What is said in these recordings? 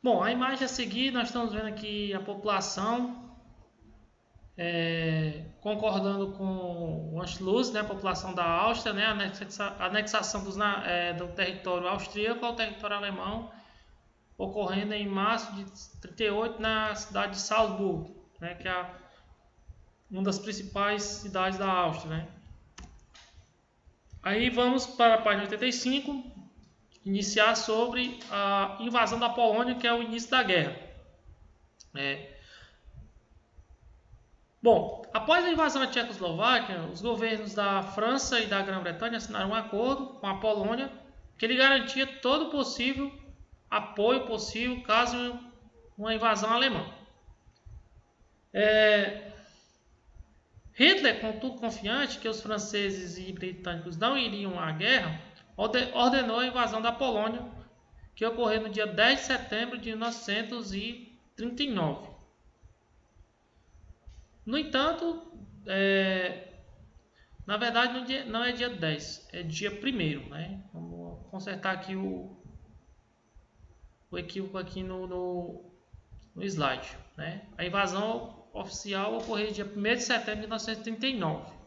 Bom, a imagem a seguir, nós estamos vendo aqui a população concordando com o Anschluss, né, a população da Áustria, né, a anexação do território austríaco ao território alemão, ocorrendo em março de 38 na cidade de Salzburgo, né, que é uma das principais cidades da Áustria. Né. Aí vamos para a página 85, iniciar sobre a invasão da Polônia, que é o início da guerra. Bom, após a invasão da Tchecoslováquia, os governos da França e da Grã-Bretanha assinaram um acordo com a Polônia que lhe garantia todo o possível apoio possível caso uma invasão alemã. Hitler, contudo confiante que os franceses e britânicos não iriam à guerra, ordenou a invasão da Polônia, que ocorreu no dia 10 de setembro de 1939. No entanto, na verdade não é dia 10, é dia 1º, né? Vamos consertar aqui o equívoco aqui no slide, né? A invasão oficial ocorreu dia 1º de setembro de 1939.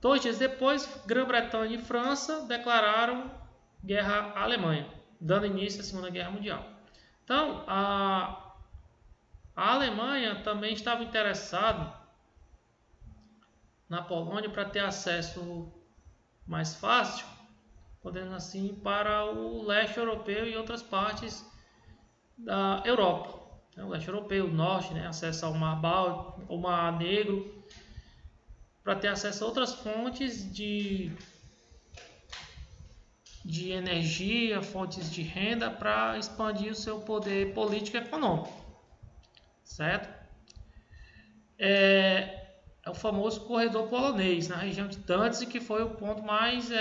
2 dias depois, Grã-Bretanha e França declararam guerra à Alemanha, dando início à Segunda Guerra Mundial. Então, a Alemanha também estava interessada na Polônia para ter acesso mais fácil, podendo assim, para o leste europeu e outras partes da Europa. O leste europeu, o norte, né, acesso ao Mar Báltico, ao Mar Negro, para ter acesso a outras fontes de energia, fontes de renda, para expandir o seu poder político e econômico. Certo? É o famoso corredor polonês, na região de Danzig, que foi o ponto mais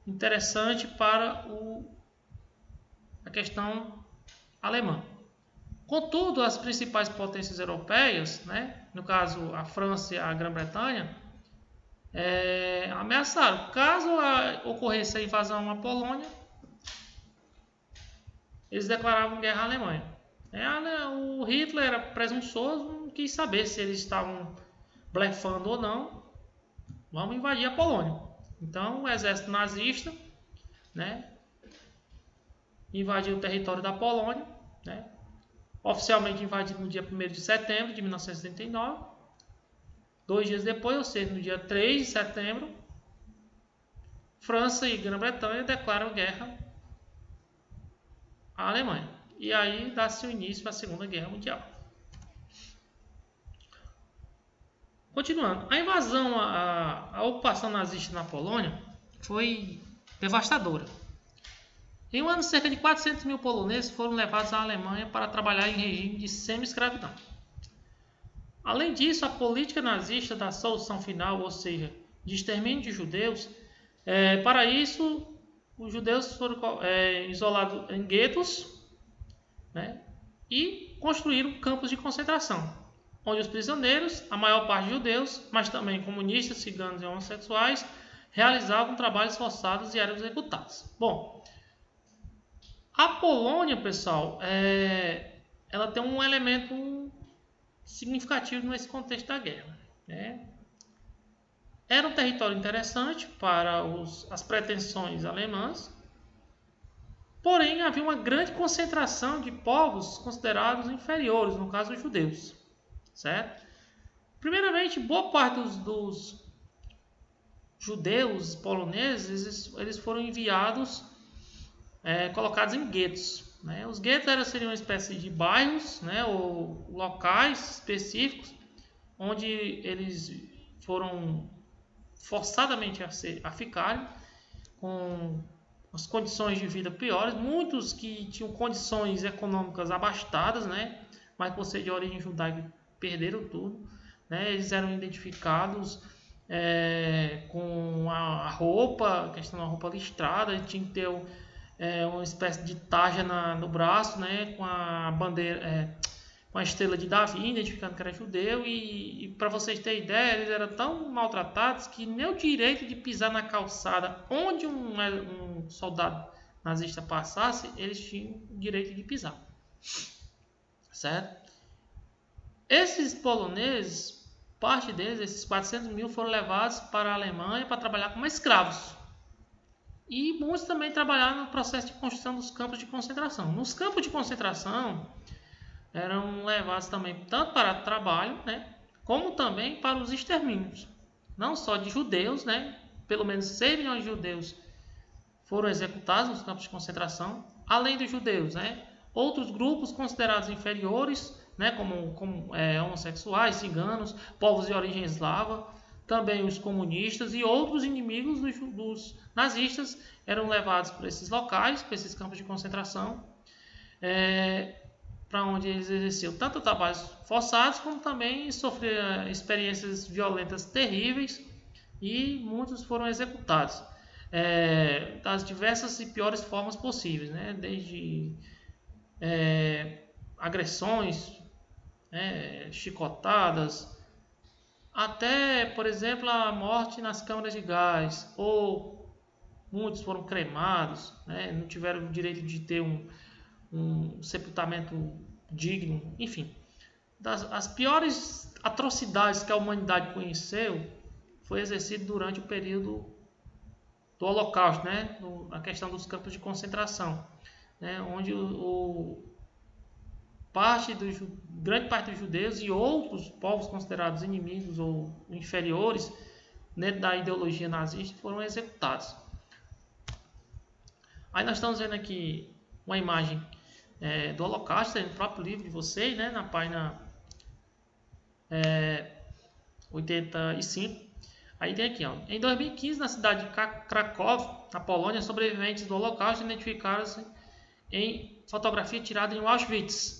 interessante para a questão alemã. Contudo, as principais potências europeias, né, no caso a França e a Grã-Bretanha, ameaçaram. Caso ocorresse a invasão à Polônia, eles declaravam guerra à Alemanha. O Hitler era presunçoso, não quis saber se eles estavam blefando ou não. Vamos invadir a Polônia. Então, o exército nazista, né, invadiu o território da Polônia, né, oficialmente invadido no dia 1º de setembro de 1939. 2 dias depois, ou seja, no dia 3 de setembro, França e Grã-Bretanha declaram guerra à Alemanha. E aí dá-se o início à Segunda Guerra Mundial. Continuando, a invasão, a ocupação nazista na Polônia foi devastadora. Em um ano, cerca de 400 mil poloneses foram levados à Alemanha para trabalhar em regime de semi-escravidão. Além disso, a política nazista da solução final, ou seja, de extermínio de judeus, para isso, os judeus foram isolados em guetos, né, e construíram campos de concentração, onde os prisioneiros, a maior parte judeus, mas também comunistas, ciganos e homossexuais, realizavam trabalhos forçados e eram executados. Bom, a Polônia, pessoal, ela tem um elemento significativo nesse contexto da guerra. Né? Era um território interessante para as pretensões alemãs, porém havia uma grande concentração de povos considerados inferiores, no caso os judeus. Certo? Primeiramente, boa parte dos judeus poloneses eles foram enviados, colocados em guetos. Né? Os guetos seriam uma espécie de bairros, né, ou locais específicos onde eles foram forçadamente a ficarem com as condições de vida piores. Muitos que tinham condições econômicas abastadas, né, mas por ser de origem judaica perderam tudo. Né? Eles eram identificados com a roupa, a questão da roupa listrada, tinha que ter uma espécie de tarja no braço, né, com a bandeira, com a estrela de Davi, identificando que era judeu. E para vocês terem ideia, eles eram tão maltratados que nem o direito de pisar na calçada onde um soldado nazista passasse, eles tinham o direito de pisar, certo? Esses poloneses, parte deles, esses 400 mil, foram levados para a Alemanha para trabalhar como escravos. E muitos também trabalharam no processo de construção dos campos de concentração. Nos campos de concentração, eram levados também tanto para trabalho, né, como também para os extermínios. Não só de judeus, né, pelo menos 6 milhões de judeus foram executados nos campos de concentração, além dos judeus, né, outros grupos considerados inferiores, né, como homossexuais, ciganos, povos de origem eslava, também os comunistas e outros inimigos dos nazistas eram levados para esses locais, para esses campos de concentração, para onde eles exerciam tanto trabalhos forçados como também sofriam experiências violentas terríveis, e muitos foram executados das diversas e piores formas possíveis, né? Desde agressões, chicotadas, até, por exemplo, a morte nas câmaras de gás, ou muitos foram cremados, né? Não tiveram o direito de ter um sepultamento digno, enfim. As piores atrocidades que a humanidade conheceu foi exercido durante o período do Holocausto, né? A questão dos campos de concentração, né? Onde grande parte dos judeus e outros povos considerados inimigos ou inferiores dentro da ideologia nazista foram executados. Aí nós estamos vendo aqui uma imagem do Holocausto no próprio livro de vocês, né? Na página 85. Aí tem aqui, ó. Em 2015, na cidade de Krakow, na Polônia, sobreviventes do Holocausto identificaram-se em fotografia tirada em Auschwitz.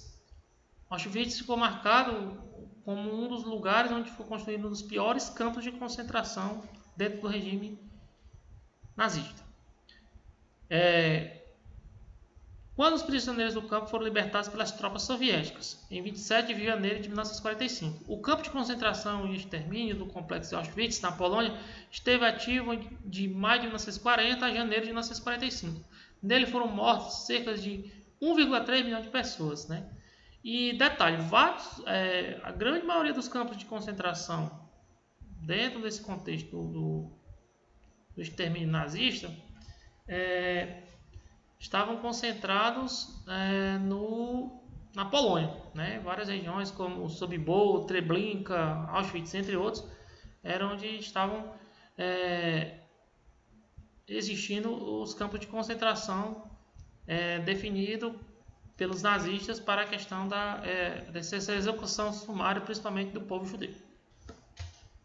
Auschwitz ficou marcado como um dos lugares onde foi construído um dos piores campos de concentração dentro do regime nazista. Quando os prisioneiros do campo foram libertados pelas tropas soviéticas, em 27 de janeiro de 1945. O campo de concentração e extermínio do complexo de Auschwitz, na Polônia, esteve ativo de maio de 1940 a janeiro de 1945. Nele foram mortos cerca de 1,3 milhão de pessoas, né? E detalhe, a grande maioria dos campos de concentração dentro desse contexto do extermínio nazista estavam concentrados na Polônia, né? Várias regiões como Sobibór, Treblinka, Auschwitz, entre outros, eram onde estavam existindo os campos de concentração definidos pelos nazistas para a questão dessa execução sumária, principalmente do povo judeu.